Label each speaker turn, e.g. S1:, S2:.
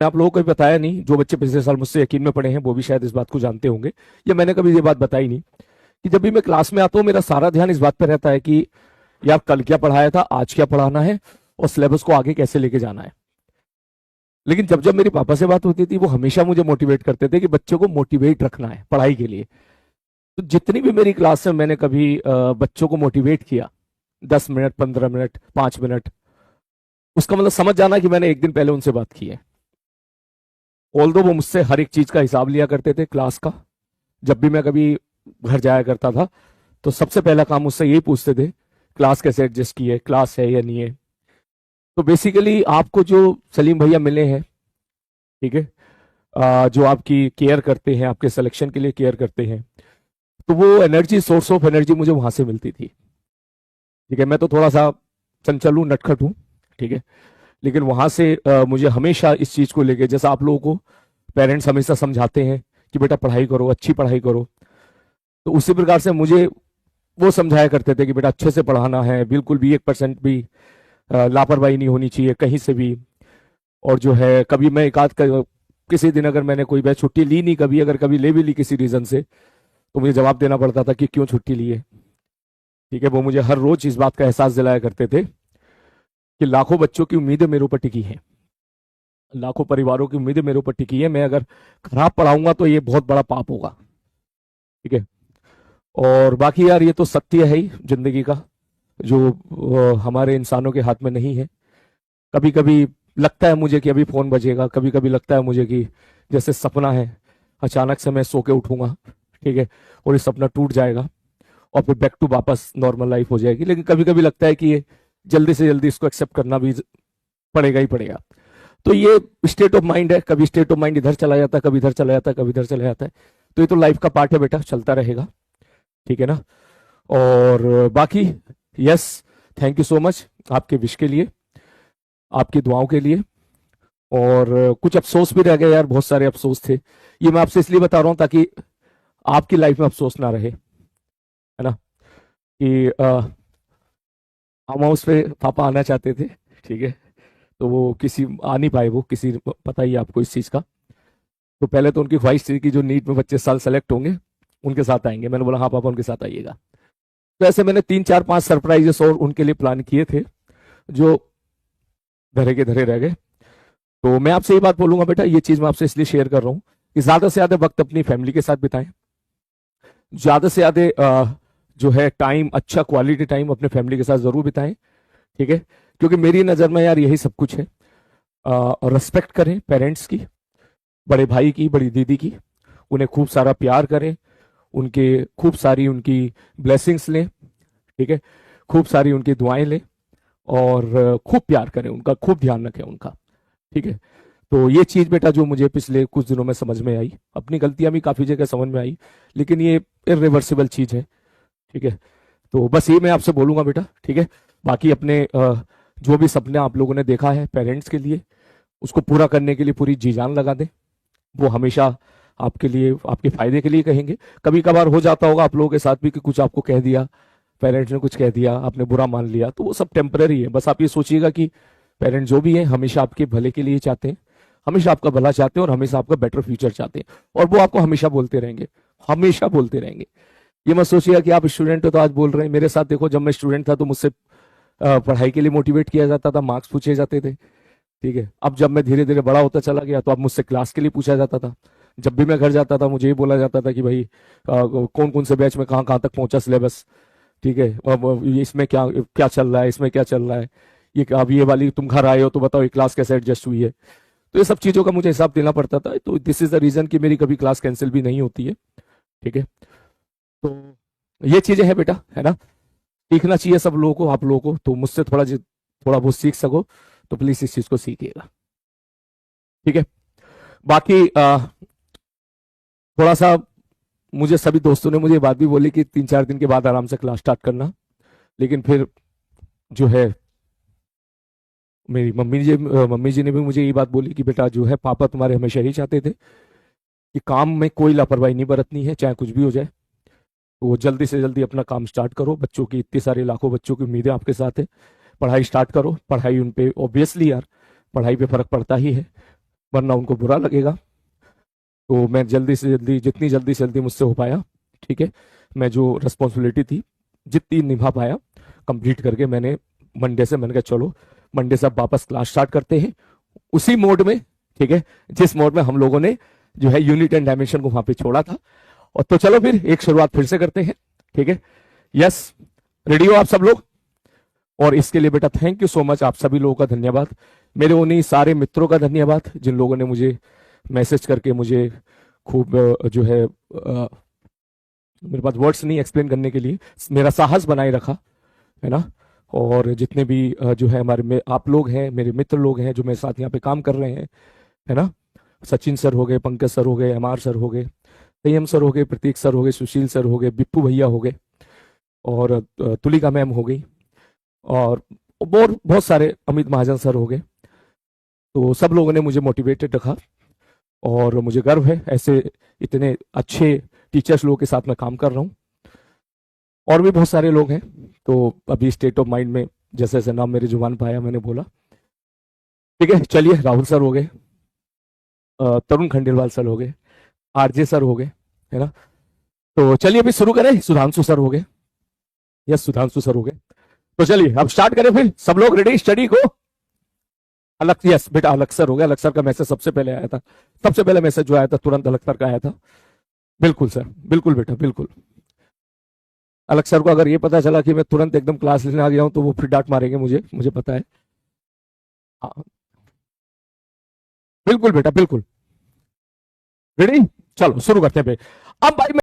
S1: आप लोगों को भी बताया नहीं, जो बच्चे पिछले साल मुझसे यकीन में पढ़े हैं वो भी शायद इस बात को जानते होंगे, या मैंने कभी ये बात बताई नहीं कि जब भी मैं क्लास में आता हूँ मेरा सारा ध्यान इस बात पर रहता है कि यार कल क्या पढ़ाया था, आज क्या पढ़ाना है, और सिलेबस को आगे कैसे लेके जाना है। लेकिन जब जब मेरे पापा से बात होती थी वो हमेशा मुझे मोटिवेट करते थे कि बच्चों को मोटिवेट रखना है पढ़ाई के लिए। तो जितनी भी मेरी क्लास में मैंने कभी बच्चों को मोटिवेट किया, 10 मिनट, 15 मिनट, 5 मिनट, उसका मतलब समझ जाना कि मैंने एक दिन पहले उनसे बात की है। ऑल्दो वो मुझसे हर एक चीज का हिसाब लिया करते थे क्लास का। जब भी मैं कभी घर जाया करता था तो सबसे पहला काम मुझसे यही पूछते थे, क्लास कैसे एडजस्ट की है, क्लास है या नहीं है। तो बेसिकली आपको जो सलीम भैया मिले हैं, ठीक है, जो आपकी केयर करते हैं, आपके सिलेक्शन के लिए केयर करते हैं, तो वो एनर्जी, सोर्स ऑफ एनर्जी मुझे वहां से मिलती थी। ठीक है, मैं तो थोड़ा सा चंचल हूँ, नटखट हूँ, ठीक है, लेकिन वहां से मुझे हमेशा इस चीज को लेके, जैसा आप लोगों को पेरेंट्स हमेशा समझाते हैं कि बेटा पढ़ाई करो, अच्छी पढ़ाई करो, तो उसी प्रकार से मुझे वो समझाया करते थे कि बेटा अच्छे से पढ़ाना है, बिल्कुल भी 1% भी लापरवाही नहीं होनी चाहिए कहीं से भी। और जो है कभी मैं किसी दिन अगर मैंने कोई बैच छुट्टी ली नहीं, कभी अगर कभी ले भी ली किसी रीजन से, तो मुझे जवाब देना पड़ता था कि क्यों छुट्टी ली है। ठीक है, वो मुझे हर रोज इस बात का एहसास दिलाया करते थे कि लाखों बच्चों की उम्मीदें मेरे ऊपर टिकी हैं, लाखों परिवारों की उम्मीदें मेरे ऊपर टिकी है, मैं अगर खराब पढ़ाऊंगा तो ये बहुत बड़ा पाप होगा। ठीक है, और बाकी यार ये तो सत्य है ही जिंदगी का, जो हमारे इंसानों के हाथ में नहीं है। कभी कभी लगता है मुझे कि अभी फोन बजेगा, कभी कभी लगता है मुझे कि जैसे सपना है, अचानक से मैं सो के उठूंगा, ठीक है, और ये सपना टूट जाएगा और फिर बैक टू वापस नॉर्मल लाइफ हो जाएगी। लेकिन कभी कभी लगता है कि ये जल्दी से जल्दी इसको एक्सेप्ट करना भी पड़ेगा ही पड़ेगा। तो ये स्टेट ऑफ माइंड है, कभी स्टेट ऑफ माइंड इधर चला जाता है, कभी इधर चला जाता है, कभी इधर चला जाता है। तो ये तो लाइफ का पार्ट है बेटा, चलता रहेगा। ठीक है ना। और बाकी yes, thank you so much आपके विश के लिए, आपकी दुआओं के लिए। और कुछ अफसोस भी रह गए यार, बहुत सारे अफसोस थे। ये मैं आपसे इसलिए बता रहा हूँ ताकि आपकी लाइफ में अफसोस ना रहे, है ना। कि फार्म हाउस पे पापा आना चाहते थे, ठीक है, तो वो किसी आ नहीं पाए, वो किसी, पता ही है आपको इस चीज़ का। तो पहले तो उनकी ख्वाहिश थी कि जो नीट में बच्चे साल सेलेक्ट होंगे उनके साथ आएंगे। मैंने बोला हाँ पापा उनके साथ आइएगा। तो ऐसे मैंने 3 4 5 सरप्राइजेस और उनके लिए प्लान किए थे, जो धरे के धरे रह गए। तो मैं आपसे ये बात बोलूंगा बेटा, ये चीज़ मैं आपसे इसलिए शेयर कर रहा हूँ कि ज़्यादा से ज़्यादा वक्त अपनी फैमिली के साथ बिताएं, ज़्यादा से ज़्यादा जो है टाइम, अच्छा क्वालिटी टाइम अपने फैमिली के साथ ज़रूर बिताएं। ठीक है, क्योंकि मेरी नज़र में यार यही सब कुछ है। और रिस्पेक्ट करें पेरेंट्स की, बड़े भाई की, बड़ी दीदी की, उन्हें खूब सारा प्यार करें, उनके खूब सारी उनकी ब्लेसिंग्स लें, ठीक है, खूब सारी उनकी दुआएं लें, और खूब प्यार करें उनका, खूब ध्यान रखें उनका। ठीक है, तो ये चीज़ बेटा जो मुझे पिछले कुछ दिनों में समझ में आई, अपनी गलतियां भी काफ़ी जगह समझ में आई, लेकिन ये इरिवर्सिबल चीज़ है। ठीक है, तो बस ये मैं आपसे बोलूंगा बेटा। ठीक है, बाकी अपने जो भी सपने आप लोगों ने देखा है पेरेंट्स के लिए, उसको पूरा करने के लिए पूरी जी जान लगा दें। वो हमेशा आपके लिए, आपके फायदे के लिए कहेंगे। कभी कभार हो जाता होगा आप लोगों के साथ भी कि कुछ आपको कह दिया, पेरेंट्स ने कुछ कह दिया, आपने बुरा मान लिया, तो वो सब टेम्पररी है। बस आप ये सोचिएगा कि पेरेंट्स जो भी हैं हमेशा आपके भले के लिए चाहते हैं, हमेशा आपका भला चाहते हैं, और हमेशा आपका बेटर फ्यूचर चाहते हैं, और वो आपको हमेशा बोलते रहेंगे, हमेशा बोलते रहेंगे। ये मत सोचिएगा कि आप स्टूडेंट हो तो आज बोल रहे हैं। मेरे साथ देखो, जब मैं स्टूडेंट था तो मुझसे पढ़ाई के लिए मोटिवेट किया जाता था, मार्क्स पूछे जाते थे। ठीक है, अब जब मैं धीरे धीरे बड़ा होता चला गया तो अब मुझसे क्लास के लिए पूछा जाता था। जब भी मैं घर जाता था मुझे ये बोला जाता था कि भाई कौन कौन से बैच में कहाँ कहाँ तक पहुंचा सिलेबस। ठीक है, अब इसमें क्या क्या चल रहा है, इसमें क्या चल रहा है, ये अब ये वाली तुम घर आए हो तो बताओ ये क्लास कैसे एडजस्ट हुई है। तो ये सब चीज़ों का मुझे हिसाब देना पड़ता था। तो दिस इज द रीजन कि मेरी कभी क्लास कैंसिल भी नहीं होती है। ठीक है, तो ये चीज़ें हैं बेटा, है ना। सीखना चाहिए सब लोगों को, आप लोगों को, तो मुझसे थोड़ा बहुत सीख सको तो प्लीज इस चीज़ को सीखिएगा। ठीक है, बाकी थोड़ा सा मुझे सभी दोस्तों ने मुझे ये बात भी बोली कि 3 4 दिन के बाद आराम से क्लास स्टार्ट करना। लेकिन फिर जो है मेरी मम्मी जी ने भी मुझे ये बात बोली कि बेटा जो है पापा तुम्हारे हमेशा ही चाहते थे कि काम में कोई लापरवाही नहीं बरतनी है, चाहे कुछ भी हो जाए। तो वो जल्दी से जल्दी अपना काम स्टार्ट करो, बच्चों की इतनी सारे लाखों बच्चों की उम्मीदें आपके साथ है, पढ़ाई स्टार्ट करो। पढ़ाई उन पे ऑब्वियसली यार, पढ़ाई पे फर्क पड़ता ही है। वरना उनको बुरा लगेगा। तो मैं जल्दी से जल्दी, जितनी जल्दी से जल्दी मुझसे हो पाया, ठीक है, मैं जो रिस्पॉन्सिबिलिटी थी जितनी निभा पाया, कंप्लीट करके मैंने मंडे से, मैंने कहा चलो मंडे से अब वापस क्लास स्टार्ट करते हैं उसी मोड में, ठीक है, जिस मोड में हम लोगों ने जो है यूनिट एंड डायमेंशन को वहां पे छोड़ा था। और तो चलो फिर एक शुरुआत फिर से करते हैं, ठीक है। यस, रेडी हो आप सब लोग? और इसके लिए बेटा थैंक यू सो मच, आप सभी लोगों का धन्यवाद, मेरे उन्हीं सारे मित्रों का धन्यवाद जिन लोगों ने मुझे मैसेज करके मुझे खूब जो है मेरे पास वर्ड्स नहीं एक्सप्लेन करने के लिए, मेरा साहस बनाए रखा, है ना। और जितने भी जो है हमारे में आप लोग हैं, मेरे मित्र लोग हैं जो मेरे साथ यहाँ पे काम कर रहे हैं, है ना, सचिन सर हो गए, पंकज सर हो गए, एमआर सर हो गए, संयम सर हो गए, प्रतीक सर हो गए, सुशील सर हो गए, बिप्पू भैया हो गए, और तुलिका मैम हो गई, और बहुत बहुत सारे, अमित महाजन सर हो गए। तो सब लोगों ने मुझे मोटिवेटेड रखा और मुझे गर्व है ऐसे इतने अच्छे टीचर्स लोगों के साथ मैं काम कर रहा हूँ। और भी बहुत सारे लोग हैं, तो अभी स्टेट ऑफ माइंड में जैसे जैसे नाम मेरे जुबान पे आया मैंने बोला। ठीक है, चलिए, राहुल सर हो गए, तरुण खंडेलवाल सर हो गए, आरजे सर हो गए, है ना। तो चलिए अभी शुरू करें, सुधांशु सर हो गए, यस सुधांशु सर हो गए। तो चलिए अब स्टार्ट करें फिर, सब लोग रेडी स्टडी को? अलग, यस बेटा अलग सर हो गया, अलग सर का मैसेज सबसे पहले आया था, सबसे पहले मैसेज जो आया था तुरंत अलग सर का आया था। बिल्कुल सर, बिल्कुल बेटा बिल्कुल। अलग सर को अगर ये पता चला कि मैं तुरंत एकदम क्लास लेने आ गया हूं तो वो फिर डांट मारेंगे मुझे, मुझे पता है। हाँ, बिल्कुल बेटा बिल्कुल। रेडी, चलो शुरू करते हैं। अब भाई